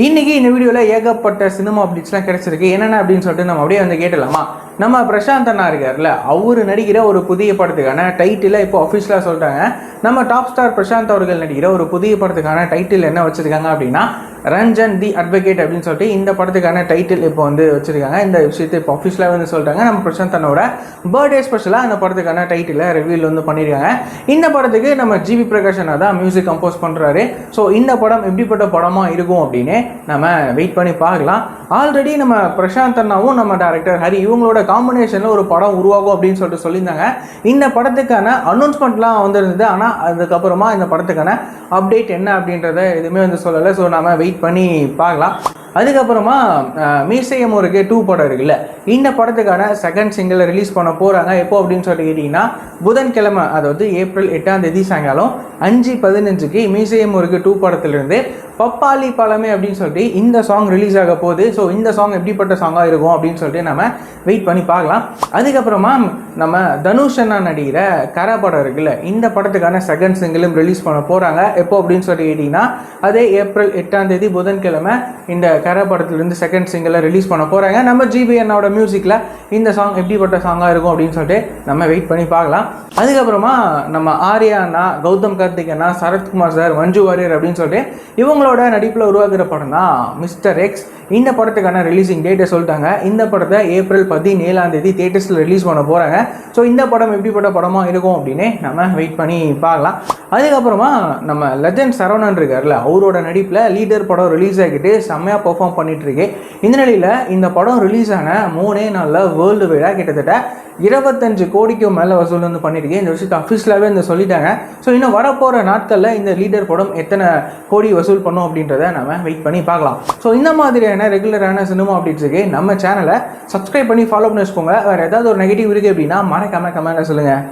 இன்னைக்கு இந்த வீடியோவில் ஏகப்பட்ட சினிமா அப்டேட்ஸ்லாம் கிடைச்சிருக்கு. என்னென்ன அப்படின்னு சொல்லிட்டு நம்ம அப்படியே வந்து கேட்டலாமா? நம்ம பிரசாந்த் அண்ணா இருக்கார்ல, அவரு நடிக்கிற ஒரு புதிய படத்துக்கான டைட்டிலை இப்போ அஃபிஷியலாக சொல்லிட்டாங்க. நம்ம டாப் ஸ்டார் பிரசாந்த் அவர்கள் நடிக்கிற ஒரு புதிய படத்துக்கான டைட்டில் என்ன வச்சிருக்காங்க அப்படின்னா, ரஞ்சன் தி அட்வொகேட் அப்படின்னு சொல்லிட்டு இந்த படத்துக்கான டைட்டில் இப்போ வந்து வச்சிருக்காங்க. இந்த விஷயத்தை இப்போ அஃபிஷியலாக வந்து சொல்லிட்டாங்க. நம்ம பிரசாந்த் அண்ணோட பர்த்டே ஸ்பெஷலாக அந்த படத்துக்கான டைட்டிலை ரிவீல் வந்து பண்ணியிருக்காங்க. இந்த படத்துக்கு நம்ம ஜிவி பிரகாஷ் அண்ணா தான் மியூசிக் கம்போஸ் பண்ணுறாரு. ஸோ இந்த படம் எப்படிப்பட்ட படமாக இருக்கும் அப்படின்னு நம்ம வெயிட் பண்ணி பார்க்கலாம். ஆல்ரெடி நம்ம பிரசாந்த் அண்ணாவும் நம்ம டைரக்டர் ஹரி இவங்களோட காம்பினேஷனில் ஒரு படம் உருவாகும் அப்படின்னு சொல்லிட்டு சொல்லியிருந்தாங்க. இந்த படத்துக்கான அனௌன்ஸ்மெண்ட்லாம் வந்திருந்தது. ஆனால் அதுக்கப்புறமா இந்த படத்துக்கான அப்டேட் என்ன அப்படின்றத எதுவுமே வந்து சொல்லலை. ஸோ நம்ம வெயிட் பண்ணி பார்க்கலாம். அதுக்கப்புறமா மீசையம் முருகே 2 படம் இருக்குல்ல, இந்த படத்துக்கான செகண்ட் சிங்கிள் ரிலீஸ் பண்ண போகிறாங்க. எப்போ அப்படின்னு சொல்லி கேட்டிங்கன்னா, புதன்கிழமை, அதாவது ஏப்ரல் 8ஆம் தேதி சாயங்காலம் 5:15க்கு மீசையம் முருகே 2 படத்திலிருந்து பப்பாளி பழமே அப்படின்னு சொல்லிட்டு இந்த சாங் ரிலீஸ் ஆக போகுது. ஸோ இந்த சாங் எப்படிப்பட்ட சாங்காக இருக்கும் அப்படின்னு சொல்லிட்டு நம்ம வெயிட் பண்ணி பார்க்கலாம். அதுக்கப்புறமா நம்ம தனுஷ் அண்ணா நடிகிற கரை படம் இருக்குல்ல, இந்த படத்துக்கான செகண்ட் சிங்கிளும் ரிலீஸ் பண்ண போகிறாங்க. எப்போ அப்படின்னு சொல்லி கேட்டிங்கன்னா, அதே ஏப்ரல் 8ஆம் தேதி புதன்கிழமை இந்த கரை படத்துலேருந்து செகண்ட் சிங்கிளை ரிலீஸ் பண்ண போகிறாங்க. நம்ம ஜிபி அண்ணாவோட மியூசிக்கில் இந்த சாங் எப்படிப்பட்ட சாங்காக இருக்கும் அப்படின்னு சொல்லிட்டு நம்ம வெயிட் பண்ணி பார்க்கலாம். அதுக்கப்புறமா நம்ம ஆர்யா அண்ணா, கௌதம் கார்த்திக் அண்ணா, சரத்குமார் சார், மஞ்சு வாரியர் அப்படின்னு சொல்லிட்டு இவங்களோட நடிப்பில் உருவாக்குற படம் தான் மிஸ்டர் எக்ஸ். இந்த படத்துக்கான ரிலீசிங் டேட்டை சொல்லிட்டாங்க. இந்த படத்தை ஏப்ரல் 17ஆம் தேதி தியேட்டர்ஸில் ரிலீஸ் பண்ண போகிறாங்க. ஸோ இந்த படம் எப்படிப்பட்ட படமாக இருக்கும் அப்படின்னு நம்ம வெயிட் பண்ணி பார்க்கலாம். அதுக்கப்புறமா நம்ம லெஜண்ட் சரவணன் இருக்கார்ல, அவரோட நடிப்பில் லீடர் படம் ரிலீஸ் ஆகிட்டு செம்மையாக பெர்ஃபார்ம் பண்ணிட்டு இருக்கு. இந்த நிலையில் இந்த படம் ரிலீஸ் ஆன 3 நாளில் வேர்ல்டு வைடாக கிட்டத்தட்ட 25 கோடிக்கும் மேலே வசூல் வந்து பண்ணியிருக்கு. இந்த விஷயத்தை அஃபிஷியலாகவே இந்த சொல்லிட்டாங்க. ஸோ இன்னும் வரப்போகிற நாட்களில் இந்த லீடர் படம் எத்தனை கோடி வசூல் பண்ணும் அப்படின்றத நம்ம வெயிட் பண்ணி பார்க்கலாம். ஸோ இந்த மாதிரியான ரெகுலரான சினிமா அப்டேட்ஸுக்கு நம்ம சேனலை சப்ஸ்கிரைப் பண்ணி ஃபாலோ பண்ணி வச்சுக்கோங்க. வேறு ஏதாவது ஒரு நெகட்டிவ் இருக்குது அப்படின்னா மறக்காம கமெண்ட்ல சொல்லுங்கள்.